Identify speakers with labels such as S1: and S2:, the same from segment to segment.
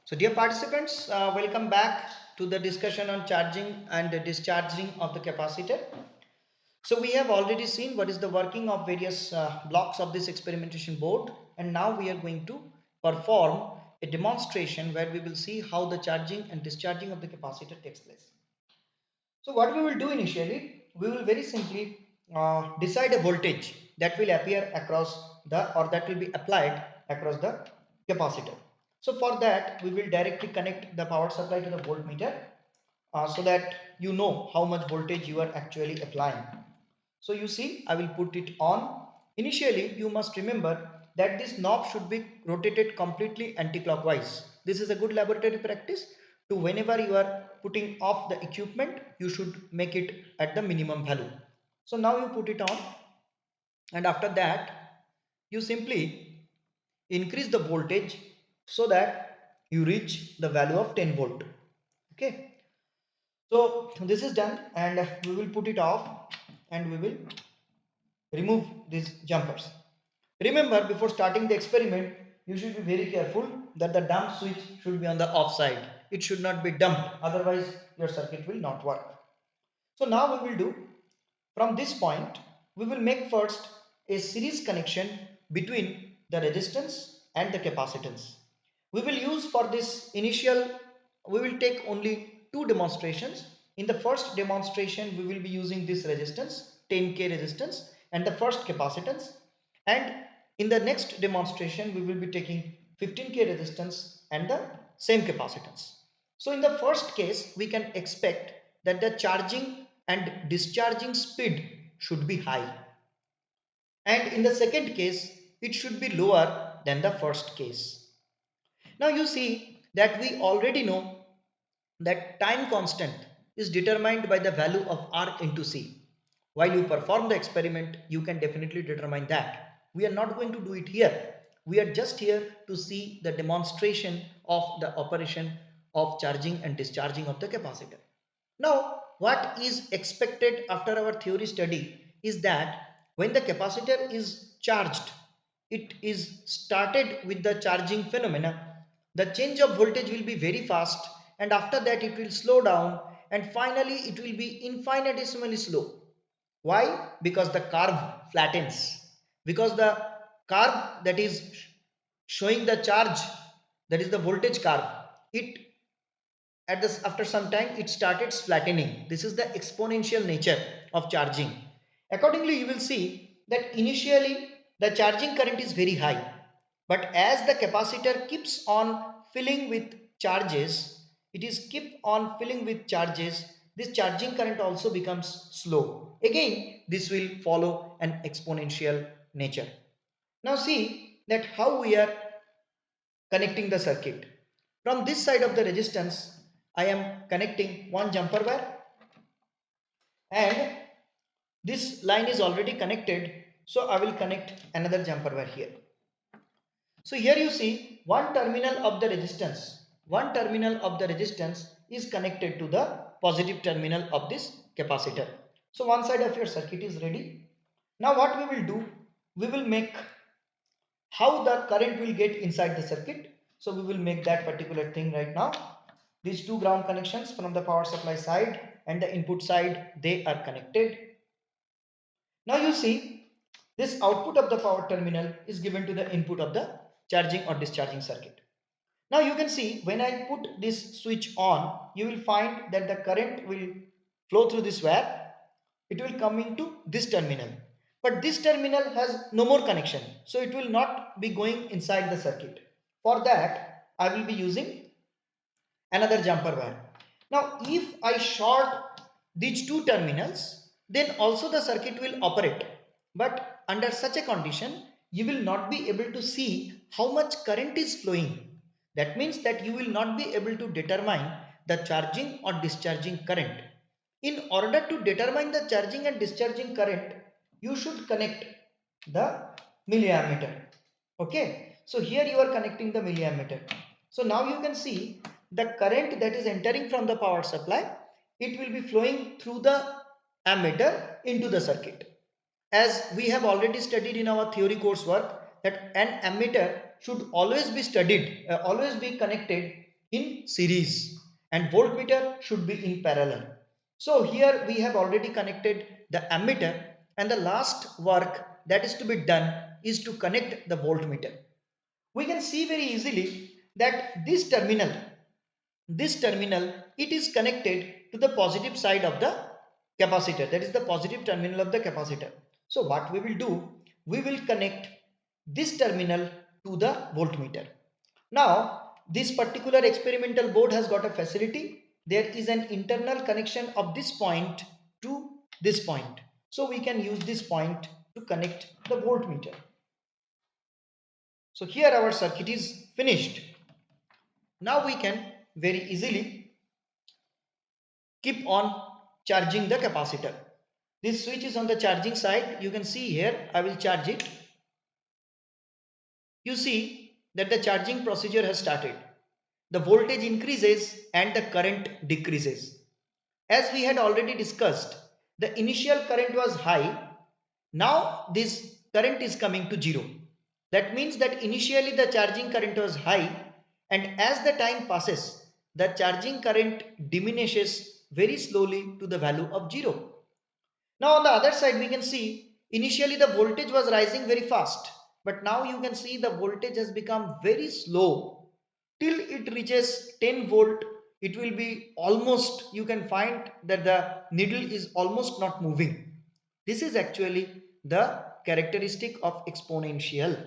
S1: So dear participants, welcome back to the discussion on charging and discharging of the capacitor. So we have already seen what is the working of various blocks of this experimentation board, and now we are going to perform a demonstration where we will see how the charging and discharging of the capacitor takes place. So what we will do initially, we will very simply decide a voltage that will appear across the or that will be applied across the capacitor. So for that we will directly connect the power supply to the voltmeter so that you know how much voltage you are actually applying. So you see, I will put it on. Initially, you must remember that this knob should be rotated completely anti-clockwise. This is a good laboratory practice to whenever you are putting off the equipment, you should make it at the minimum value. So now you put it on, and after that, you simply increase the voltage so that you reach the value of 10 volt. Okay. So this is done, and we will put it off and we will remove these jumpers. Remember, before starting the experiment, you should be very careful that the dump switch should be on the off side. It should not be dumped, otherwise your circuit will not work. So now we will do, from this point, we will make first a series connection between the resistance and the capacitance. We will use for this initial, we will take only two demonstrations. In the first demonstration, we will be using this resistance, 10K resistance, and the first capacitance. And in the next demonstration, we will be taking 15K resistance and the same capacitance. So in the first case, we can expect that the charging and discharging speed should be high. And in the second case, it should be lower than the first case. Now you see that we already know that time constant is determined by the value of R into C. While you perform the experiment, you can definitely determine that. We are not going to do it here. We are just here to see the demonstration of the operation of charging and discharging of the capacitor. Now, what is expected after our theory study is that when the capacitor is charged, it is started with the charging phenomena. The change of voltage will be very fast, and after that it will slow down, and finally it will be infinitesimally slow. Why? Because the curve flattens. Because the curve that is showing the charge, that is the voltage curve, it at this after some time it started flattening. This is the exponential nature of charging. Accordingly, you will see that initially the charging current is very high, but as the capacitor keeps on filling with charges, it is keep on filling with charges, this charging current also becomes slow. Again, this will follow an exponential nature. Now see that how we are connecting the circuit. From this side of the resistance, I am connecting one jumper wire, and this line is already connected. So I will connect another jumper wire here. So here you see one terminal of the resistance is connected to the positive terminal of this capacitor. So one side of your circuit is ready. Now what we will do, we will make how the current will get inside the circuit. So we will make that particular thing right now. These two ground connections from the power supply side and the input side, they are connected. Now you see this output of the power terminal is given to the input of the charging or discharging circuit. Now you can see when I put this switch on, you will find that the current will flow through this wire. It will come into this terminal. But this terminal has no more connection. So it will not be going inside the circuit. For that, I will be using another jumper wire. Now if I short these two terminals, then also the circuit will operate. But under such a condition, you will not be able to see how much current is flowing. That means that you will not be able to determine the charging or discharging current. In order to determine the charging and discharging current, you should connect the milliammeter. Okay, so here you are connecting the milliammeter. So now you can see the current that is entering from the power supply, it will be flowing through the ammeter into the circuit. As we have already studied in our theory coursework that an ammeter should always be studied, always be connected in series and voltmeter should be in parallel. So here we have already connected the ammeter, and the last work that is to be done is to connect the voltmeter. We can see very easily that this terminal it is connected to the positive side of the capacitor, that is the positive terminal of the capacitor. So what we will do, we will connect this terminal to the voltmeter. Now this particular experimental board has got a facility. There is an internal connection of this point to this point, so we can use this point to connect the voltmeter. So here our circuit is finished. Now we can very easily keep on charging the capacitor. This switch is on the charging side. You can see here, I will charge it. You see that the charging procedure has started. The voltage increases and the current decreases. As we had already discussed, the initial current was high. Now this current is coming to zero. That means that initially the charging current was high, and as the time passes, the charging current diminishes very slowly to the value of zero. Now on the other side we can see initially the voltage was rising very fast, but now you can see the voltage has become very slow till it reaches 10 volt. It will be almost, you can find that the needle is almost not moving. This is actually the characteristic of exponential.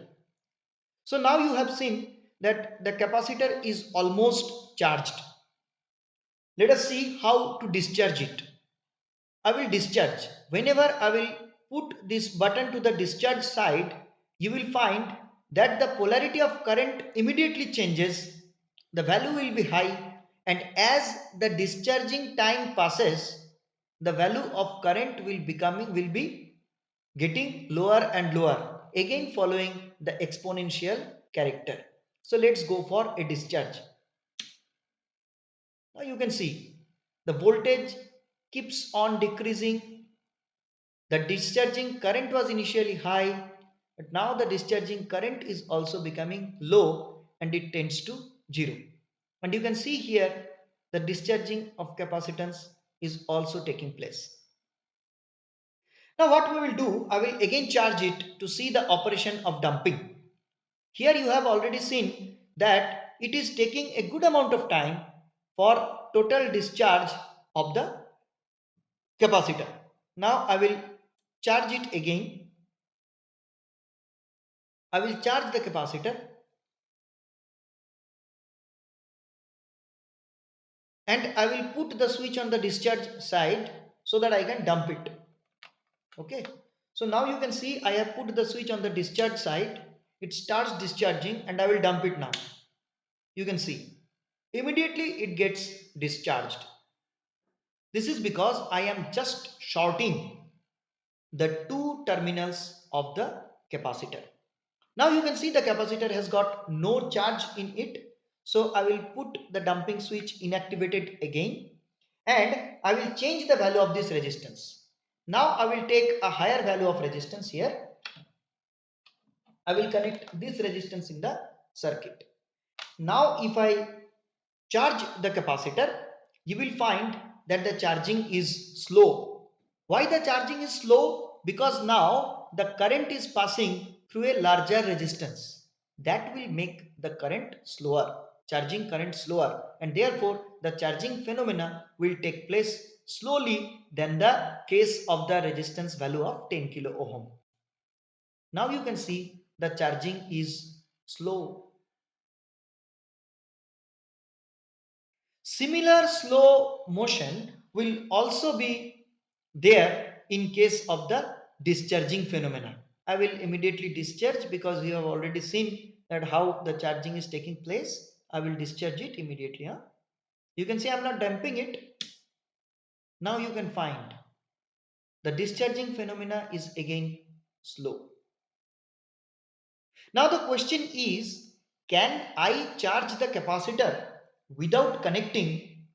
S1: So now you have seen that the capacitor is almost charged. Let us see how to discharge it. I will discharge. Whenever I will put this button to the discharge side, you will find that the polarity of current immediately changes. The value will be high, and as the discharging time passes, the value of current will be getting lower and lower, again following the exponential character. So let's go for a discharge. Now you can see the voltage keeps on decreasing. The discharging current was initially high, but now the discharging current is also becoming low and it tends to zero. And you can see here the discharging of capacitance is also taking place. Now what we will do, I will again charge it to see the operation of dumping. Here you have already seen that it is taking a good amount of time for total discharge of the capacitor. Now I will charge it again. I will charge the capacitor and I will put the switch on the discharge side so that I can dump it. Okay. So now you can see I have put the switch on the discharge side. It starts discharging and I will dump it now. You can see immediately it gets discharged. This is because I am just shorting the two terminals of the capacitor. Now you can see the capacitor has got no charge in it. So I will put the dumping switch inactivated again and I will change the value of this resistance. Now I will take a higher value of resistance here. I will connect this resistance in the circuit. Now if I charge the capacitor, you will find that the charging is slow. Why the charging is slow? Because now the current is passing through a larger resistance. That will make the current slower, charging current slower, and therefore the charging phenomena will take place slowly than the case of the resistance value of 10 kilo ohm. Now you can see the charging is slow. Similar slow motion will also be there in case of the discharging phenomena. I will immediately discharge because we have already seen that how the charging is taking place. I will discharge it immediately. Huh? You can see I am not damping it. Now you can find the discharging phenomena is again slow. Now the question is, can I charge the capacitor without connecting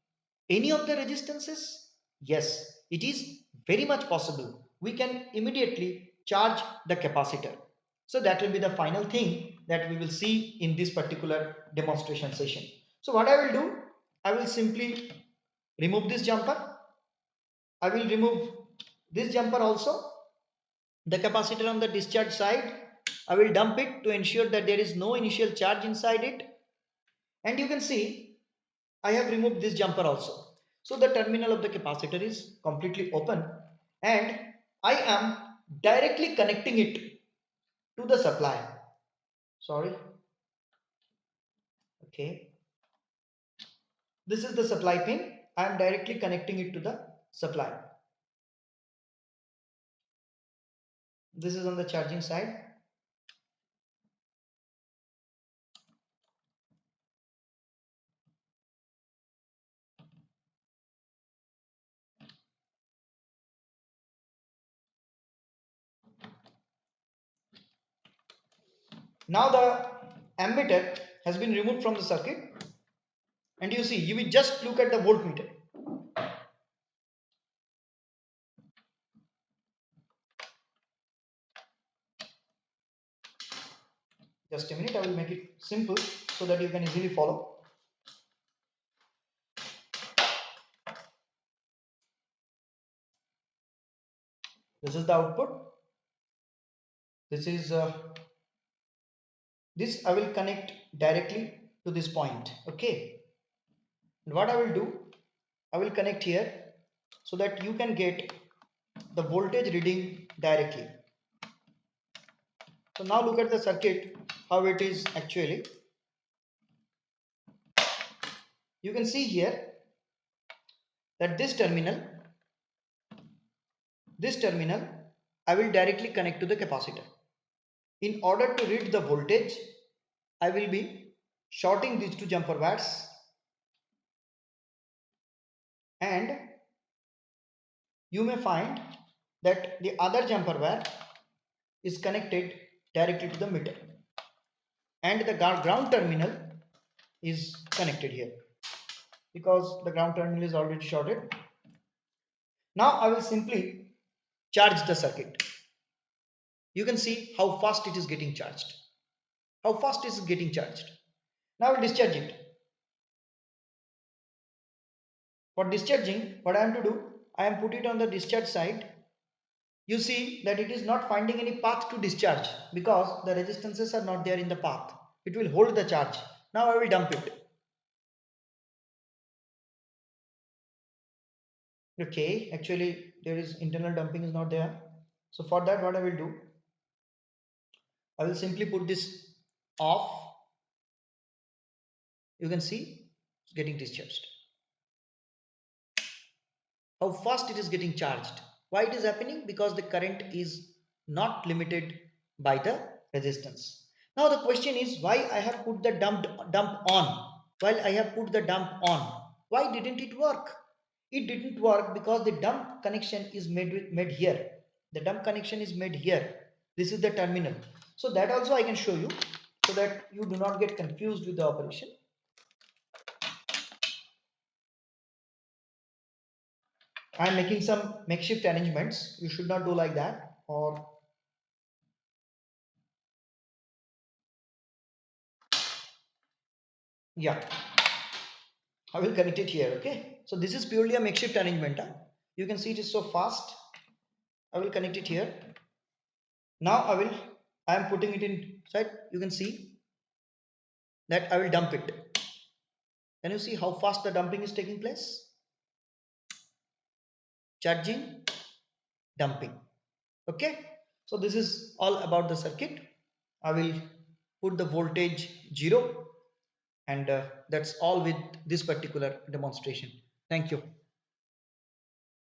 S1: any of the resistances? Yes, it is very much possible. We can immediately charge the capacitor. So that will be the final thing that we will see in this particular demonstration session. So what I will do, I will simply remove this jumper. I will remove this jumper also. The capacitor on the discharge side, I will dump it to ensure that there is no initial charge inside it. And you can see I have removed this jumper also. So the terminal of the capacitor is completely open and I am directly connecting it to the supply. Sorry. Okay. This is the supply pin. I am directly connecting it to the supply. This is on the charging side. Now the ammeter has been removed from the circuit and you see, you will just look at the voltmeter. Just a minute, I will make it simple so that you can easily follow. This is the output. This is this I will connect directly to this point. Okay. And what I will do, I will connect here so that you can get the voltage reading directly. So now look at the circuit, how it is actually. You can see here that this terminal, I will directly connect to the capacitor. In order to read the voltage, I will be shorting these two jumper wires and you may find that the other jumper wire is connected directly to the meter and the ground terminal is connected here because the ground terminal is already shorted. Now I will simply charge the circuit. You can see how fast it is getting charged. How fast is it getting charged? Now I will discharge it. For discharging, what I am to do, I am put it on the discharge side. You see that it is not finding any path to discharge because the resistances are not there in the path. It will hold the charge. Now I will dump it. Okay, actually there is internal dumping is not there. So for that what I will do, I will simply put this off. You can see it's getting discharged. How fast it is getting charged. Why it is happening? Because the current is not limited by the resistance. Now the question is why I have put the dump on. While I have put the dump on, why didn't it work? It didn't work because the dump connection is made here. The dump connection is made here. This is the terminal. So that also I can show you so that you do not get confused with the operation. I am making some makeshift arrangements. You should not do like that or yeah, I will connect it here. Okay, so this is purely a makeshift arrangement. Huh? You can see it is so fast. I will connect it here. Now I am putting it inside. You can see that I will dump it. Can you see how fast the dumping is taking place? Charging, dumping. Okay, so this is all about the circuit. I will put the voltage 0 and that's all with this particular demonstration. Thank you.